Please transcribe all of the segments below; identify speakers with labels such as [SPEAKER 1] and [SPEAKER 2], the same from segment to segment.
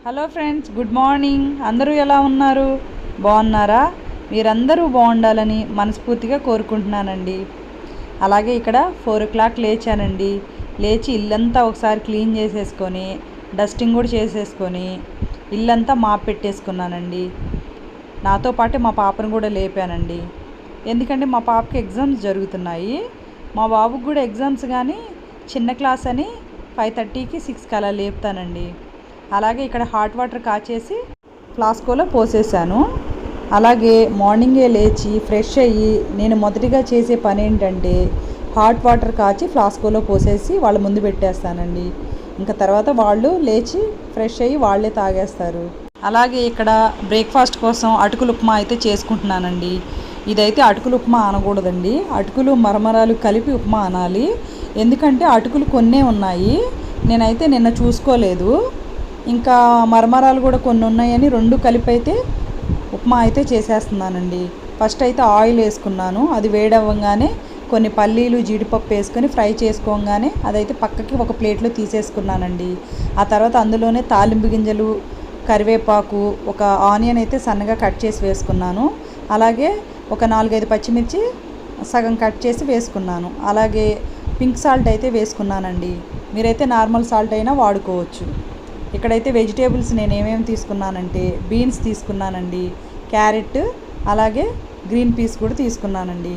[SPEAKER 1] Hello friends, good morning. అందరూ ఎలా ఉన్నారు? బాగున్నారా? మీరందరూ బాగుండాలని మనస్ఫూర్తిగా కోరుకుంటున్నానండి. అలాగే ఇక్కడ 4 o'clock లేచానండి. లేచి ఇల్లంతా ఒకసారి క్లీన్ చేసేసుకొని, డస్టింగ్ కూడా చేసేసుకొని, ఇల్లంతా మాప్ పెట్టేసుకున్నానండి. నాతో పాటు మా పాపను కూడా లేపానండి. ఎందుకంటే మా పాపకి ఎగ్జామ్స్ జరుగుతున్నాయి. మా బాబుకి కూడా ఎగ్జామ్స్, కానీ చిన్న క్లాస్ అని 5:30కి 6కి అలా లేపుతానండి. అలాగే ఇక్కడ హాట్ వాటర్ కాచేసి ఫ్లాస్కోలో పోసేసాను. అలాగే మార్నింగే లేచి ఫ్రెష్ అయ్యి నేను మొదటిగా చేసే పని ఏంటంటే హాట్ వాటర్ కాచి ఫ్లాస్కోలో పోసేసి వాళ్ళ ముందు పెట్టేస్తానండి. ఇంకా తర్వాత వాళ్ళు లేచి ఫ్రెష్ అయ్యి వాళ్ళే తాగేస్తారు. అలాగే ఇక్కడ బ్రేక్ఫాస్ట్ కోసం అటుకులు ఉప్మా అయితే చేసుకుంటున్నానండి. ఇదైతే అటుకులు ఉప్మా అనకూడదండి, అటుకులు మరమరాలు కలిపి ఉప్మా అనాలి. ఎందుకంటే అటుకులు కొన్నే ఉన్నాయి, నేనైతే నిన్న చూసుకోలేదు. ఇంకా మరమరాలు కూడా కొన్ని ఉన్నాయని రెండు కలిపి అయితే ఉప్మా అయితే చేసేస్తున్నానండి. ఫస్ట్ అయితే ఆయిల్ వేసుకున్నాను. అది వేడవ్వగానే కొన్ని పల్లీలు జీడిపప్పు వేసుకొని ఫ్రై చేసుకోగానే అదైతే పక్కకి ఒక ప్లేట్లో తీసేసుకున్నానండి. ఆ తర్వాత అందులోనే తాలింపు గింజలు, కరివేపాకు, ఒక ఆనియన్ అయితే సన్నగా కట్ చేసి వేసుకున్నాను. అలాగే ఒక 4-5 పచ్చిమిర్చి సగం కట్ చేసి వేసుకున్నాను. అలాగే పింక్ సాల్ట్ అయితే వేసుకున్నానండి. మీరైతే నార్మల్ సాల్ట్ అయినా వాడుకోవచ్చు. ఇక్కడైతే వెజిటేబుల్స్ నేను ఏమేమి తీసుకున్నానంటే బీన్స్ తీసుకున్నానండి, క్యారెట్, అలాగే గ్రీన్ పీస్ కూడా తీసుకున్నానండి.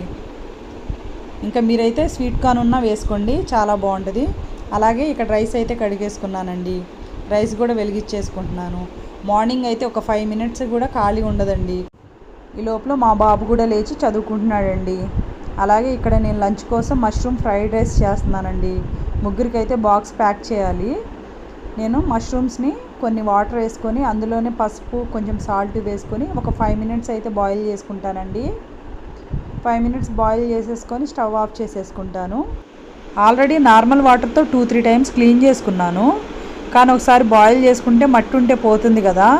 [SPEAKER 1] ఇంకా మీరైతే స్వీట్ కార్న్ ఉన్నా వేసుకోండి, చాలా బాగుంటుంది. అలాగే ఇక్కడ రైస్ అయితే కడిగేసుకున్నానండి. రైస్ కూడా వెలిగించేసుకుంటున్నాను. మార్నింగ్ అయితే ఒక 5 minutes కూడా ఖాళీ ఉండదండి. ఈ లోపల మా బాబు కూడా లేచి చదువుకుంటున్నాడండి. అలాగే ఇక్కడ నేను లంచ్ కోసం మష్రూమ్ ఫ్రైడ్ రైస్ చేస్తున్నానండి. ముగ్గురికి అయితే బాక్స్ ప్యాక్ చేయాలి. నేను మష్రూమ్స్ని కొన్ని వాటర్ వేసుకొని అందులోనే పసుపు, కొంచెం సాల్ట్ వేసుకొని ఒక 5 minutes అయితే బాయిల్ చేసుకుంటానండి. 5 minutes బాయిల్ చేసేసుకొని స్టవ్ ఆఫ్ చేసేసుకుంటాను. ఆల్రెడీ నార్మల్ వాటర్తో 2-3 times క్లీన్ చేసుకున్నాను, కానీ ఒకసారి బాయిల్ చేసుకుంటే మట్టి ఉంటే పోతుంది కదా.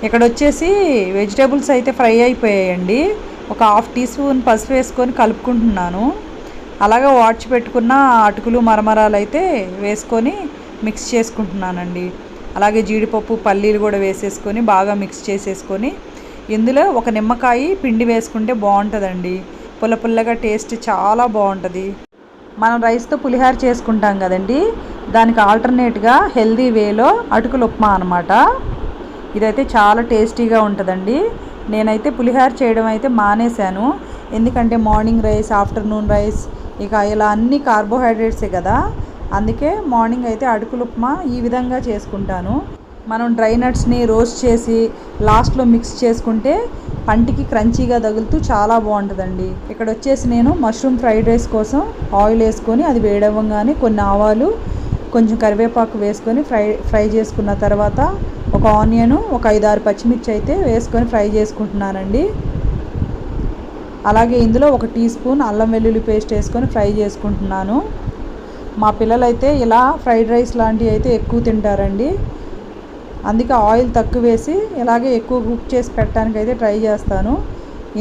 [SPEAKER 1] ఇక్కడ వచ్చేసి వెజిటేబుల్స్ అయితే ఫ్రై అయిపోయాయండి. ఒక 1/2 teaspoon పసుపు వేసుకొని కలుపుకుంటున్నాను. అలాగే వాడ్చి పెట్టుకున్న అటుకులు మరమరాలు అయితే వేసుకొని మిక్స్ చేసుకుంటున్నానండి. అలాగే జీడిపప్పు, పల్లీలు కూడా వేసేసుకొని బాగా మిక్స్ చేసేసుకొని ఇందులో ఒక నిమ్మకాయ పిండి వేసుకుంటే బాగుంటుందండి. పుల్ల పుల్లగా టేస్ట్ చాలా బాగుంటుంది. మనం రైస్తో పులిహార చేసుకుంటాం కదండి, దానికి ఆల్టర్నేట్గా హెల్దీ వేలో అటుకులు ఉప్మా అనమాట. ఇదైతే చాలా టేస్టీగా ఉంటుందండి. నేనైతే పులిహార చేయడం అయితే మానేశాను. ఎందుకంటే మార్నింగ్ రైస్, ఆఫ్టర్నూన్ రైస్, ఇక ఇలా అన్ని కార్బోహైడ్రేట్సే కదా. అందుకే మార్నింగ్ అయితే అటుకులు ఉప్మా ఈ విధంగా చేసుకుంటాను. మనం డ్రై నట్స్ని రోస్ట్ చేసి లాస్ట్లో మిక్స్ చేసుకుంటే పంటికి క్రంచీగా తగులుతూ చాలా బాగుంటుందండి. ఇక్కడ వచ్చేసి నేను మష్రూమ్ ఫ్రైడ్ రైస్ కోసం ఆయిల్ వేసుకొని అది వేడవ్వగానే కొన్ని ఆవాలు, కొంచెం కరివేపాకు వేసుకొని ఫ్రై చేసుకున్న తర్వాత ఒక ఆనియను, ఒక 5-6 పచ్చిమిర్చి అయితే వేసుకొని ఫ్రై చేసుకుంటున్నానండి. అలాగే ఇందులో 1 teaspoon అల్లం వెల్లుల్లి పేస్ట్ వేసుకొని ఫ్రై చేసుకుంటున్నాను. మా పిల్లలైతే ఇలా ఫ్రైడ్ రైస్ లాంటివి అయితే ఎక్కువ తింటారండి. అందుకే ఆయిల్ తక్కువ వేసి ఇలాగే ఎక్కువ కుక్ చేసి పెట్టడానికి అయితే ట్రై చేస్తాను.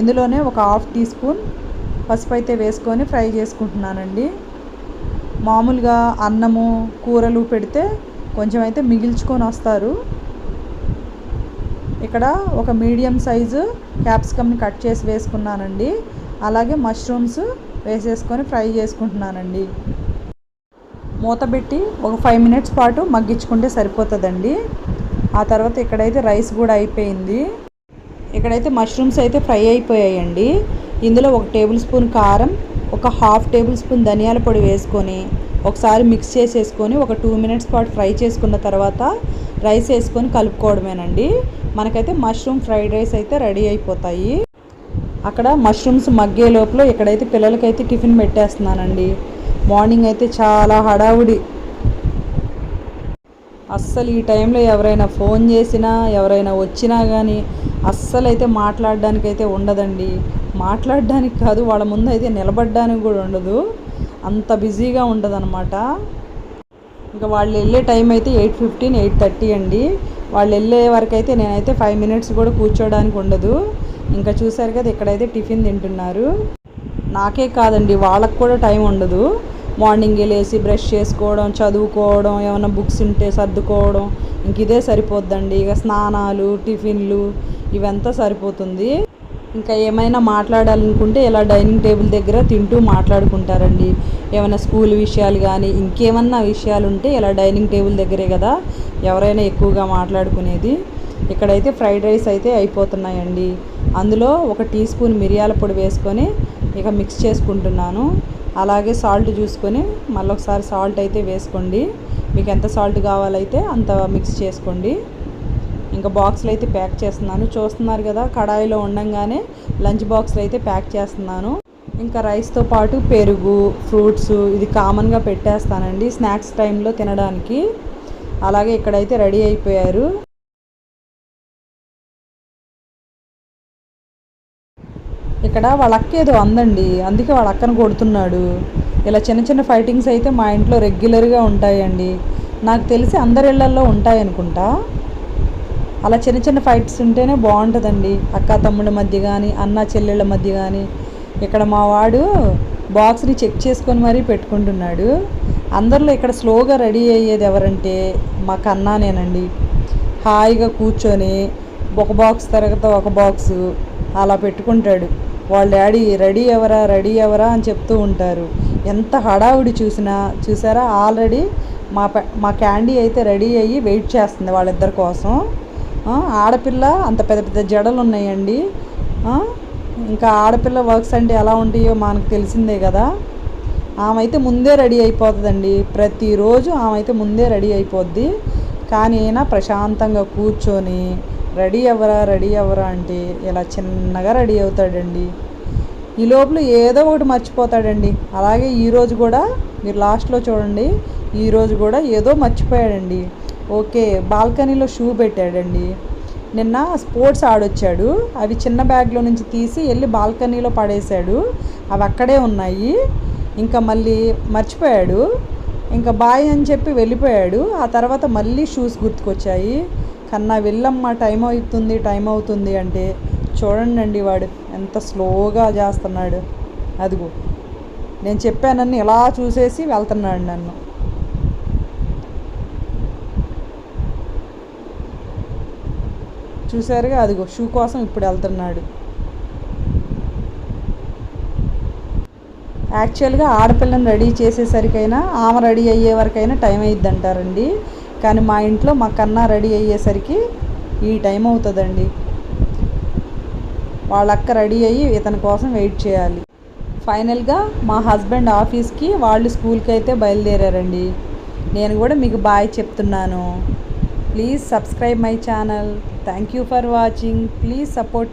[SPEAKER 1] ఇందులోనే ఒక 1/2 teaspoon పసుపు అయితే వేసుకొని ఫ్రై చేసుకుంటున్నానండి. మామూలుగా అన్నము, కూరలు పెడితే కొంచెం అయితే మిగిల్చుకొని వస్తారు. ఇక్కడ ఒక మీడియం సైజు క్యాప్సికమ్ని కట్ చేసి వేసుకున్నానండి. అలాగే మష్రూమ్స్ వేసేసుకొని ఫ్రై చేసుకుంటున్నానండి. మూత పెట్టి ఒక 5 minutes పాటు మగ్గించుకుంటే సరిపోతుందండి. ఆ తర్వాత ఇక్కడైతే రైస్ కూడా అయిపోయింది. ఇక్కడైతే మష్రూమ్స్ అయితే ఫ్రై అయిపోయాయండి. ఇందులో 1 tablespoon కారం, ఒక 1/2 tablespoon ధనియాల పొడి వేసుకొని ఒకసారి మిక్స్ చేసేసుకొని ఒక 2 minutes పాటు ఫ్రై చేసుకున్న తర్వాత రైస్ వేసుకొని కలుపుకోవడమేనండి. మనకైతే మష్రూమ్ ఫ్రైడ్ రైస్ అయితే రెడీ అయిపోతాయి. అక్కడ మష్రూమ్స్ మగ్గే లోపల ఇక్కడైతే పిల్లలకైతే టిఫిన్ పెట్టేస్తున్నానండి. మార్నింగ్ అయితే చాలా హడావుడి. అస్సలు ఈ టైంలో ఎవరైనా ఫోన్ చేసినా, ఎవరైనా వచ్చినా కానీ అస్సలు అయితే మాట్లాడడానికైతే ఉండదండి. మాట్లాడడానికి కాదు, వాళ్ళ ముందు అయితే నిలబడడానికి కూడా ఉండదు. అంత బిజీగా ఉంటుంది అనమాట. ఇంకా వాళ్ళు వెళ్ళే టైం అయితే 8:15, 8:30 అండి. వాళ్ళు వెళ్ళే వరకు అయితే నేనైతే 5 minutes కూడా కూర్చోడానికి ఉండదు. ఇంకా చూసారు కదా, ఇక్కడైతే టిఫిన్ తింటున్నారు. నాకే కాదండి, వాళ్ళకు కూడా టైం ఉండదు. మార్నింగ్ లేసి బ్రష్ చేసుకోవడం, చదువుకోవడం, ఏమైనా బుక్స్ ఉంటే సర్దుకోవడం, ఇంక ఇదే సరిపోద్దండి. ఇక స్నానాలు, టిఫిన్లు ఇవంతా సరిపోతుంది. ఇంకా ఏమైనా మాట్లాడాలనుకుంటే ఇలా డైనింగ్ టేబుల్ దగ్గర తింటూ మాట్లాడుకుంటారండి. ఏమైనా స్కూల్ విషయాలు కానీ ఇంకేమన్నా విషయాలు ఉంటే ఇలా డైనింగ్ టేబుల్ దగ్గరే కదా ఎవరైనా ఎక్కువగా మాట్లాడుకునేది. ఇక్కడైతే ఫ్రైడ్ రైస్ అయితే అయిపోతున్నాయండి. అందులో 1 టీ స్పూన్ మిరియాల పొడి వేసుకొని ఇక మిక్స్ చేసుకుంటున్నాను. అలాగే సాల్ట్ చూసుకొని మళ్ళీ ఒకసారి సాల్ట్ అయితే వేసుకోండి. మీకు ఎంత సాల్ట్ కావాలైతే అంత మిక్స్ చేసుకోండి. ఇంకా బాక్స్లో అయితే ప్యాక్ చేస్తున్నాను. చూస్తున్నారు కదా, కడాయిలో ఉండంగానే లంచ్ బాక్స్లో అయితే ప్యాక్ చేస్తున్నాను. ఇంకా రైస్తో పాటు పెరుగు, ఫ్రూట్స్ ఇది కామన్గా పెట్టేస్తానండి స్నాక్స్ టైంలో తినడానికి. అలాగే ఇక్కడైతే రెడీ అయిపోయారు. ఇక్కడ వాళ్ళ అక్క ఏదో అందండి, అందుకే వాళ్ళ అక్కను కొడుతున్నాడు. ఇలా చిన్న చిన్న ఫైటింగ్స్ అయితే మా ఇంట్లో రెగ్యులర్గా ఉంటాయండి. నాకు తెలిసి అందరి ఇళ్లల్లో ఉంటాయి అనుకుంటా. అలా చిన్న చిన్న ఫైట్స్ ఉంటేనే బాగుంటుందండి, అక్క తమ్ముళ్ళ మధ్య కానీ అన్న చెల్లెళ్ళ మధ్య కానీ. ఇక్కడ మా వాడు బాక్స్ని చెక్ చేసుకొని మరీ పెట్టుకుంటున్నాడు. అందరిలో ఇక్కడ స్లోగా రెడీ అయ్యేది ఎవరంటే మా కన్నానేనండి. హాయిగా కూర్చొని ఒక బాక్స్ తర్వాత ఒక బాక్సు అలా పెట్టుకుంటాడు. వాళ్ళ డాడీ రెడీ ఎవరా అని చెప్తూ ఉంటారు. ఎంత హడావుడి చూసారా, ఆల్రెడీ మా క్యాండీ అయితే రెడీ అయ్యి వెయిట్ చేస్తుంది వాళ్ళిద్దరి కోసం. ఆడపిల్ల అంత పెద్ద పెద్ద జడలు ఉన్నాయండి. ఇంకా ఆడపిల్ల వర్క్స్ అంటే ఎలా ఉంటాయో మనకు తెలిసిందే కదా. ఆమె అయితే ముందే రెడీ అయిపోతుందండి. ప్రతిరోజు ఆమె అయితే ముందే రెడీ అయిపోద్ది. కానీ అయినా ప్రశాంతంగా కూర్చొని రెడీ అవ్వరా అంటే ఇలా చిన్నగా రెడీ అవుతాడండి. ఈ లోపల ఏదో ఒకటి మర్చిపోతాడండి. అలాగే ఈరోజు కూడా మీరు లాస్ట్లో చూడండి, ఈరోజు కూడా ఏదో మర్చిపోయాడండి. ఓకే, బాల్కనీలో షూ పెట్టాడండి. నిన్న స్పోర్ట్స్ ఆడొచ్చాడు. అవి చిన్న బ్యాగ్లో నుంచి తీసి వెళ్ళి బాల్కనీలో పడేశాడు. అవి అక్కడే ఉన్నాయి. ఇంకా మళ్ళీ మర్చిపోయాడు. ఇంకా బాయ్ అని చెప్పి వెళ్ళిపోయాడు. ఆ తర్వాత మళ్ళీ షూస్ గుర్తుకొచ్చాయి. కన్నా వెళ్ళమ్మా, టైం అవుతుంది అంటే చూడండి వాడు ఎంత స్లోగా చేస్తున్నాడు. అదిగో నేను చెప్పానని ఇలా చూసేసి వెళ్తున్నాడు నన్ను. చూసారుగా, అదిగో షూ కోసం ఇప్పుడు వెళ్తున్నాడు. యాక్చువల్గా ఆడపిల్లని రెడీ చేసేసరికైనా ఆమె రెడీ అయ్యే వరకైనా టైం అయ్యిద్ది అంటారండి. కానీ మా ఇంట్లో మా కన్నా రెడీ అయ్యేసరికి ఈ టైం అవుతుందండి. వాళ్ళ అక్క రెడీ అయ్యి ఇతని కోసం వెయిట్ చేయాలి. ఫైనల్గా మా హస్బెండ్ ఆఫీస్కి, వాళ్ళు స్కూల్కి అయితే బయలుదేరారండి. నేను కూడా మీకు బాయ్ చెప్తున్నాను. Please subscribe my channel. Thank you for watching. Please support.